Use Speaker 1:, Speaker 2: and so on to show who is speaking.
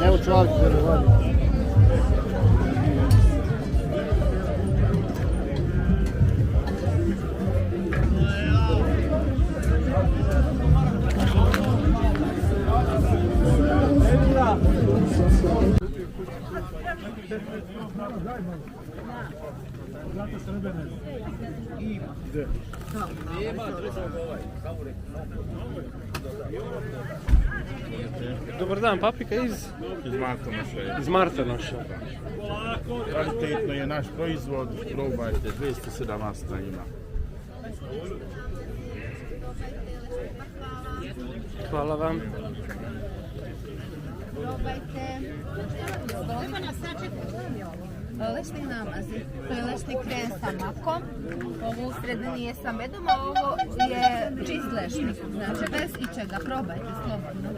Speaker 1: Evo čovjek se ne vadi.
Speaker 2: Dobar dan, paprika iz
Speaker 3: Martonoša.
Speaker 2: iz Martonoša.
Speaker 3: Kvalitetno je naš proizvod, probajte, 207 masta ima.
Speaker 2: Hvala vam.
Speaker 4: Probajte. Lešni namazi. To je lešni krem sa makom. Ovo u sredini je sa medom, a ovo je čist lešnik. Znači bez ičega. Probajte slobodno.